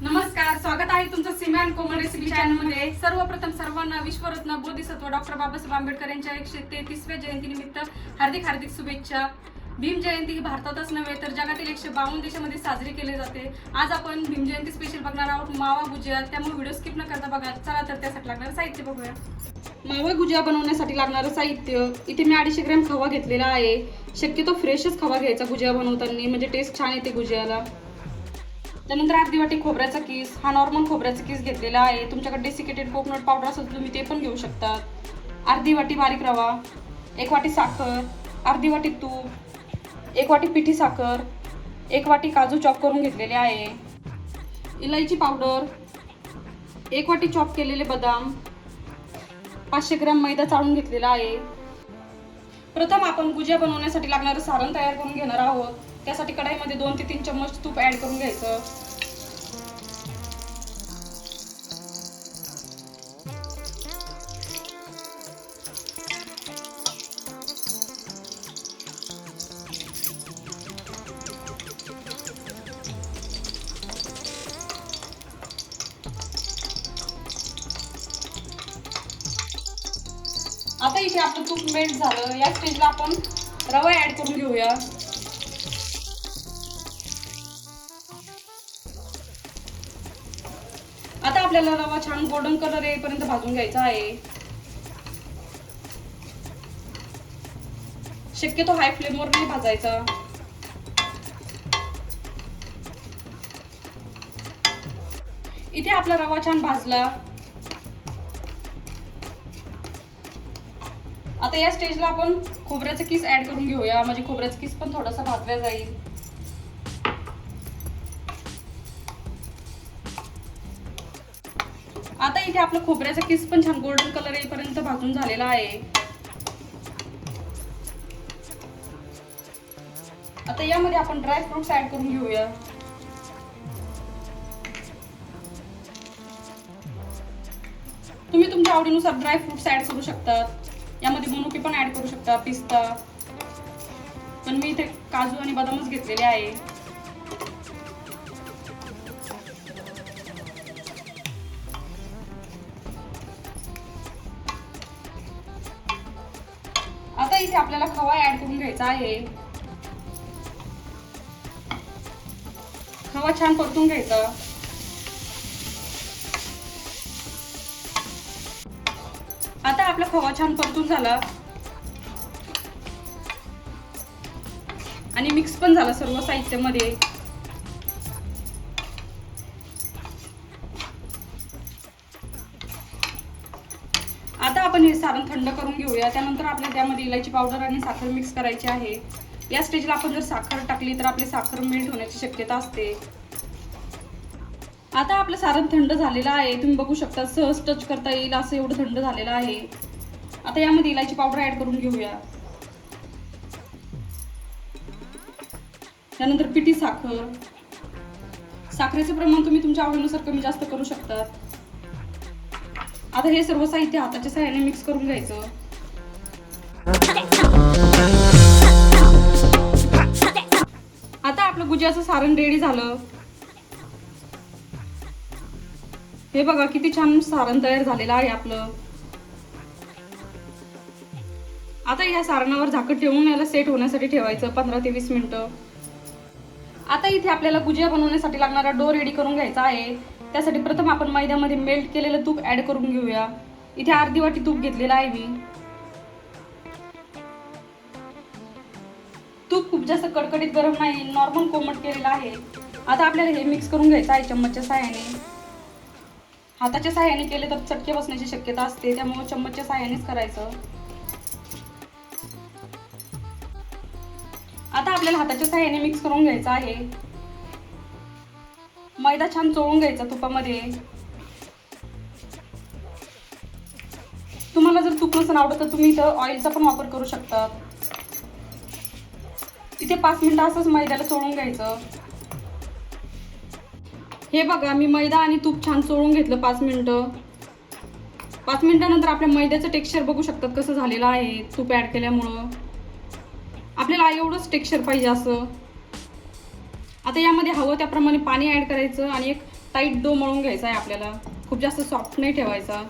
नमस्कार, स्वागत आहे तुमचं सीमा अँड कोमल रेसिपी चॅनलमध्ये। सर्वप्रथम सर्वांना विश्वरत्न बोधिसत्व डॉक्टर बाबासाहेब आंबेडकर यांच्या 133व्या जयंतीनिमित्त हार्दिक हार्दिक शुभेच्छा। भीम जयंती ही भारतातच नव्हे तर जगातील 152 देशांमध्ये साजरी केली जाते। आज आपण भीम जयंती स्पेशल बघणार आहोत मावा गुजिया, त्यामुळे व्हिडिओ स्किप न करता बघा। चला तर त्यासाठी लागणारं साहित्य बघूया। मावा गुजिया बनवण्यासाठी लागणारं साहित्य इथे मी 250 ग्रॅम खवा घेतलेला आहे। शक्यतो फ्रेशच खवा घ्यायचा गुजिया बनवताना, म्हणजे टेस्ट छान येते गुजियाला। त्यानंतर अर्धी वाटी खोबऱ्याचा किस, हा नॉर्मल खोबऱ्याचा किस घेतलेला आहे। तुमच्याकडे डेसिकेटेड कोकोनट पावडर असेल तर तुम्ही ते पण घेऊ शकता। अर्धी वाटी बारीक रवा, 1 वाटी साखर, अर्धी वाटी तूप, 1 वाटी पिठी साखर, 1 वाटी काजू चॉप करून घेतलेले आहे, इलायची पावडर, 1 वाटी चॉप केलेले बदाम, 500 ग्रॅम मैदा चाळून घेतलेला आहे। प्रथम आपण गुजिया बनवण्यासाठी लागणारं सारण तयार करून घेणार आहोत। त्यासाठी कढईमध्ये 2 ते 3 चम्मच तूप ऍड करून घ्यायचं। आता इथे आपलं तूप मेल्ट झालं। या स्टेजला आपण रवा ऍड करून घेऊया। आता आपल्याला रवा छान गोल्डन कलर येईपर्यंत भाजून घ्यायचा आहे। शक्यतो हाय फ्लेमवर नाही भाजायचा। इथे आपला रवा छान भाजला। आता या स्टेजला आपण खोबऱ्याचा किस ऍड करून घेऊया, म्हणजे खोबऱ्याचा किस पण थोडासा भाजला जाईल। आता इथे आपला खोबऱ्याचा किस पण छान गोल्डन कलर येईपर्यंत भाजून झालेला आहे। आता यामध्ये आपण ड्राय फ्रुट्स ऍड करून घेऊया। तुम्ही तुमच्या आवडीनुसार ड्राय फ्रुट्स ऍड करू शकता। यामध्ये मनुके पण ऍड करू शकता, पिस्ता, पण मी इथे काजू आणि बदामच घेतलेले आहे। आता इथे आपल्याला खवा ऍड करून घ्यायचा आहे। खवा छान परतून घ्यायचा। आता आपला खवा छान परतून झाला आणि मिक्स पण झाला सर्व साहित्यामध्ये। आता आपण हे सारण थंड करून घेऊया। त्यानंतर आपल्याला त्यामध्ये इलायची पावडर आणि साखर मिक्स करायची आहे। या स्टेजला आपण जर साखर टाकली तर आपली साखर मेल्ट होण्याची शक्यता असते। आता आपलं सारण थंड झालेलं आहे। तुम्ही बघू शकता, सहज टच करता येईल असं एवढं थंड झालेलं आहे। आता यामध्ये इलायची पावडर ऍड करून घेऊया। त्यानंतर पिठी साखर, साखरेचं प्रमाण तुम्ही तुमच्या आवडीनुसार कमी जास्त करू शकता। आता हे सर्व साहित्य हाताच्या सहाय्याने मिक्स करून घ्यायचं। आता आपलं गुजियाचं सारण रेडी झालं। हे बघा किती छान सारण तयार झालेलं आहे आपलं। आता या सारणावर झाकण ठेवून याला सेट होण्यासाठी ठेवायचं 15 ते 20 मिनिटं। आता इथे आपल्याला गुजिया बनवण्यासाठी लागणारा डो रेडी करून घ्यायचा आहे। त्यासाठी प्रथम आपण मैद्यामध्ये मेल्ट केलेलं तूप ऍड करून घेऊया। इथे अर्धी वाटी तूप घेतलेलं आहे मी। तूप खूप जास्त कडकडीत गरम नाही, नॉर्मल कोमट केलेलं आहे। आता आपल्याला हे मिक्स करून घ्यायचं आहे चम्मचच्या सहाय्याने। हाताच्या सहाय्याने केले तर चटके बसण्याची शक्यता असते, त्यामुळे चम्मचच्या सहाय्यानेच करायचं। आता आपल्याला हाताच्या सहाय्याने मिक्स करून घ्यायचं आहे। मैदा छान चोळून घ्यायचा तुपामध्ये। तुम्हाला जर तूप नसेल आवडत तर तुम्ही इथं ऑइलचा पण वापर करू शकता। इथे 5 मिनिटं असंच मैद्याला चोळून घ्यायचं। हे बघा, मी मैदा आणि तूप छान चोळून घेतलं 5 मिनिटं। 5 मिनिटानंतर आपल्या मैद्याचं टेक्स्चर बघू शकतात कसं झालेलं आहे तूप ऍड केल्यामुळं। आपल्याला एवढंच टेक्स्चर पाहिजे असं। आता यामध्ये हवं त्याप्रमाणे पाणी ऍड करायचं आणि एक टाईट डो मळून घ्यायचा आहे आपल्याला. खूप जास्त सॉफ्ट नाही ठेवायचा.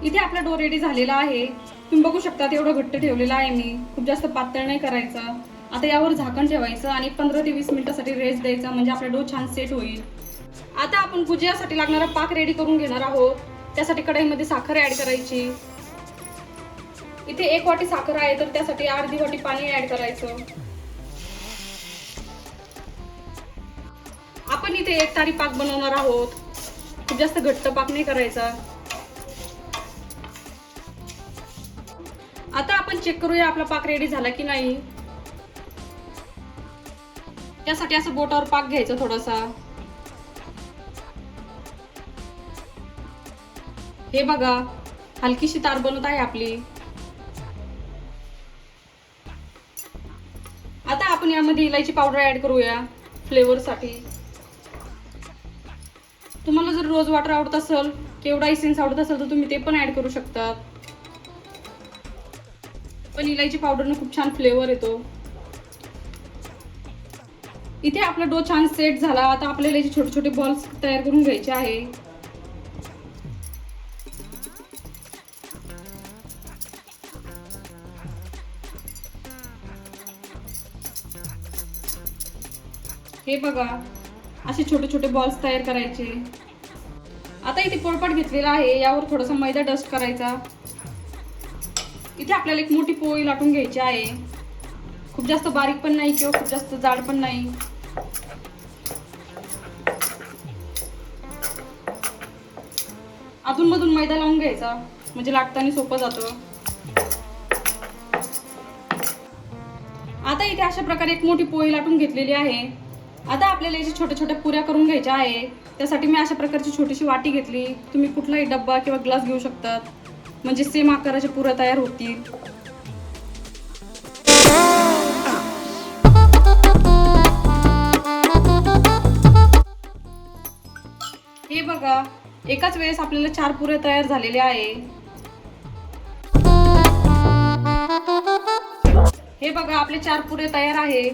इथे आपला डो रेडी झालेला आहे. तुम्ही बघू शकता एवढं घट्ट ठेवलेलं आहे मी. खूप जास्त पातळ नाही करायचा. आता यावर झाकण ठेवायचं आणि 15 ते 20 मिनिटासाठी रेस्ट द्यायचा, म्हणजे आपला डो छान सेट होईल. आता आपण गुजियासाठी लागणारा पाक रेडी करून घेणार आहोत. त्यासाठी कढईमध्ये साखर ऍड करायची. इथे 1 वाटी साखर आहे तर त्यासाठी अर्धी वाटी पाणी ऍड करायचं. आपण इथे एक तारी पाक बनवणार आहोत. खूप जास्त घट्ट पाक नाही करायचा. आता आपण चेक करूया आपला पाक रेडी झाला की नाही. त्यासाठी असं बोटावर पाक घ्यायचं थोडासा. हे बघा, हलकीशी तार बनत आहे आपली. आता आपण यामध्ये इलायची पावडर ऍड करूया फ्लेवर साठी. तुम्हाला जर रोज वॉटर आवडत असेल, केवढा इसेन्स आवडत असेल तर तुम्ही ते पण ऍड करू शकता. पण इलायची पावडरने खूप छान फ्लेवर येतो. इथे आपला डो छान सेट झाला. आता आपल्याला याचे छोटे छोटे बॉल्स तयार करून घ्यायचे आहे. हे बघा, असे छोटे छोटे बॉल्स तयार करायचे. आता इथे पोळपाट घेतलेला आहे. यावर थोडासा मैदा डस्ट करायचा. इथे आपल्याला एक मोठी पोळी लाटून घ्यायची आहे. खूप जास्त बारीक पण नाही किंवा खूप जास्त जाड पण नाही. अधूनमधून मैदा लावून घ्यायचा, म्हणजे लाटताना सोपं जातं. आता इथे अशा प्रकारे एक मोठी पोळी लाटून घेतलेली आहे. आता आपल्याला याच्या छोट्या छोट्या पुऱ्या करून घ्यायच्या आहे. त्यासाठी मी अशा प्रकारची छोटीशी वाटी घेतली. तुम्ही कुठलाही डब्बा किंवा ग्लास घेऊ शकता, म्हणजे सेम आकाराच्या पुऱ्या तयार होतील. हे बघा, एकाच वेळेस आपल्याला 4 पुऱ्या तयार झालेल्या आहे. हे बघा, आपले 4 पुऱ्या तयार आहे.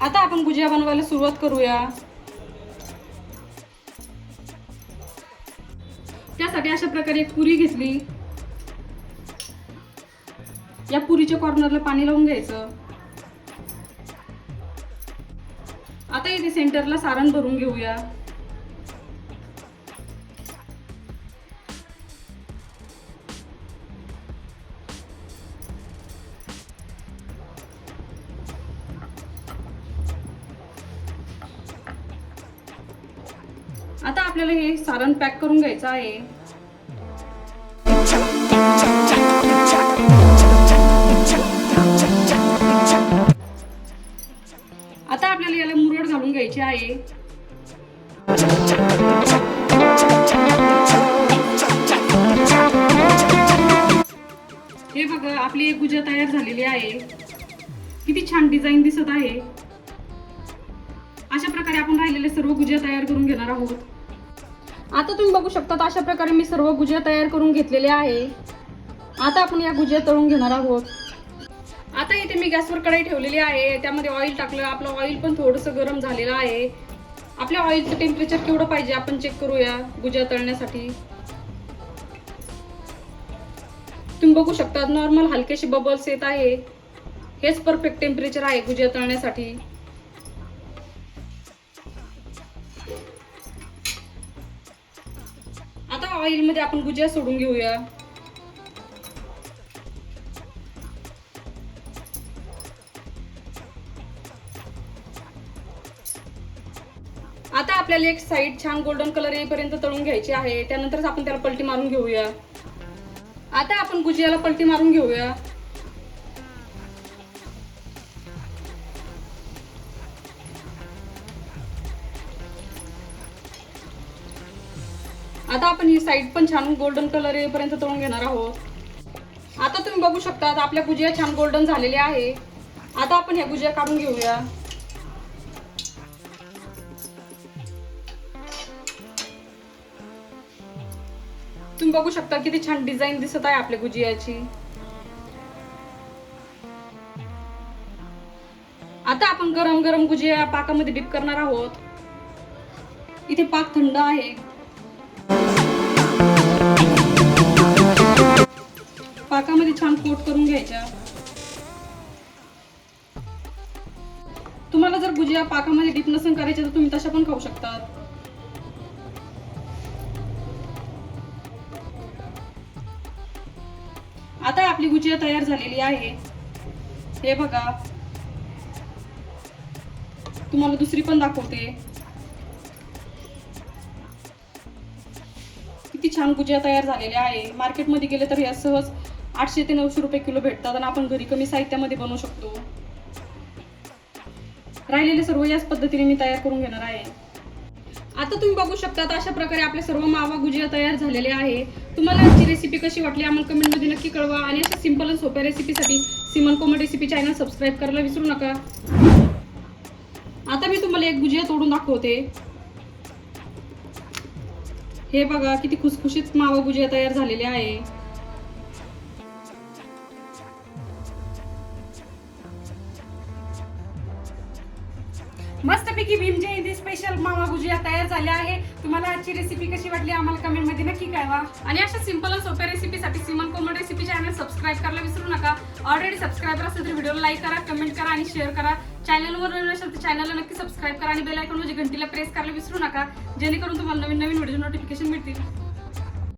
आता आपण गुजिया बनवायला सुरुवात करूया. त्यासाठी अशा प्रकारे एक पुरी घेतली. या पुरीच्या कॉर्नरला पाणी लावून घ्यायचं. आता इथे सेंटरला सारण भरून घेऊया. आता आपल्याला हे सारण पॅक करून घ्यायचं आहे. आता आपल्याला याला मुरड घालून घ्यायची आहे. हे बघा, आपली एक गुजिया तयार झालेली आहे. किती छान डिझाईन दिसत आहे. अशा प्रकारे आपण राहिलेले सर्व गुजिया तयार करून घेणार आहोत. आता तुम्ही बघू शकता, अशा प्रकारे मी सर्व गुजिया तयार करून घेतलेले आहे. आता आपण या गुजिया तळून घेणार आहोत. आता इथे मी गॅसवर कढई ठेवलेली आहे. त्यामध्ये ऑइल टाकलं. आपलं ऑइल पण थोडंसं गरम झालेलं आहे. आपल्या ऑइलचं टेम्परेचर केवढं पाहिजे आपण चेक करूया गुजिया तळण्यासाठी. तुम्ही बघू शकता, नॉर्मल हलकेसे बबल्स येत आहे. हेच परफेक्ट टेम्परेचर आहे गुजिया तळण्यासाठी. आता ऑइल मध्ये आपण गुजिया सोडून घेऊया. आता आपल्याला एक साइड छान गोल्डन कलर येईपर्यंत तळून घ्यायची आहे. त्यानंतरच आपण त्याला पलटी मारून घेऊया. आता आपण गुजियाला पलटी मारून घेऊया. आता आपण ही साइड पण छान गोल्डन कलर येईपर्यंत तळून घेणार आहोत. आता तुम्ही बघू शकता, आपल्या गुजिया छान गोल्डन झालेल्या आहे. आता आपण ह्या गुजिया काढून घेऊया. तुम्ही बघू शकता किती छान डिझाईन दिसत आहे आपल्या गुजियाची. आता आपण गरम गरम गुजिया पाकामध्ये डिप करणार आहोत. इथे पाक थंड आहे. पाकामध्ये छान कोट करून घ्यायच्या. तुम्हाला जर गुजिया पाकामध्ये डिप नसेल करायचे तर तुम्ही तशा पण खाऊ शकतात. आता आपली गुजिया तयार झालेली आहे. हे बघा, तुम्हाला दुसरी पण दाखवते. किती छान गुजिया तयार झालेल्या आहे. मार्केटमध्ये गेले तर हे सहज 800 ते 900 रुपये किलो भेटतात आणि आपण घरी कमी साहित्यामध्ये बनवू शकतो. राहिलेले सर्व याच पद्धतीने मी तयार करून घेणार आहे. आता तुम्ही बघू शकता अशा प्रकारे आपले सर्व मावा गुजिया तयार झालेले आहे. तुम्हाला आजची रेसिपी कशी वाटली आम्हाला कमेंटमध्ये नक्की कळवा आणि अशा सिंपल आणि सोप्या रेसिपीसाठी सीमन कोमल रेसिपी चॅनल सबस्क्राईब करायला विसरू नका. आता मी तुम्हाला एक गुजिया तोडून दाखवते. हे बघा किती खुसखुशीत मावा गुजिया तयार झालेले आहे. मस्तपैकी भीम जयंती स्पेशल मावा गुजिया तयार झाले आहे. तुम्हाला आजची रेसिपी कशी वाटली आम्हाला कमेंट मध्ये नक्की कळवा आणि अशा सिंपल आणि सोप्या रेसिपीसाठी सीमन कोमल रेसिपी चॅनल सबस्क्राईब करायला विसरू नका. ऑलरेडी सबस्क्राईबर असेल तर व्हिडिओला लाईक करा, कमेंट करा आणि शेअर करा. चॅनलवर नवीन असेल तर चॅनलला नक्की सबस्क्राईब करा आणि बेल आयकॉन म्हणजे घंटीला प्रेस करायला विसरू नका, जेणेकरून तुम्हाला नवीन नवीन व्हिडिओ नोटिफिकेशन मिळतील.